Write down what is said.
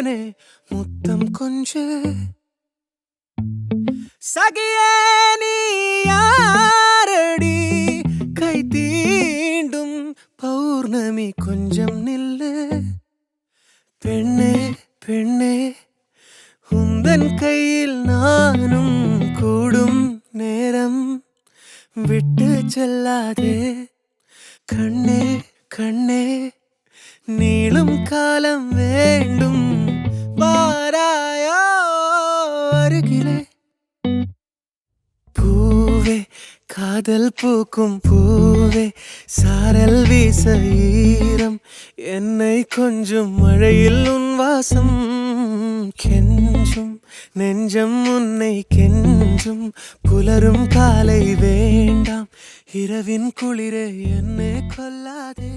தேனே முத்தம் கொஞ்சு சகியே நீ யாரடி கை தீண்டும் பௌர்ணமி கொஞ்சம் நில்லு பெண்ணே பெண்ணே உந்தன் கையில் நானும் கூடும் நேரம் விட்டு செல்லாதே கண்ணே கண்ணே நீளும் காலம் வேண்டும் வாராயோ அருகிலே பூவே காதல் பூக்கும் பூவே சாரல் வீச ஈரம் என்னை கொஞ்சம் மழையில் உன் வாசம் கெஞ்சும் நெஞ்சம் உன்னை கெஞ்சும் புலரும் காலை வேண்டாம் இரவின் குளிரே என்னை கொல்லாதே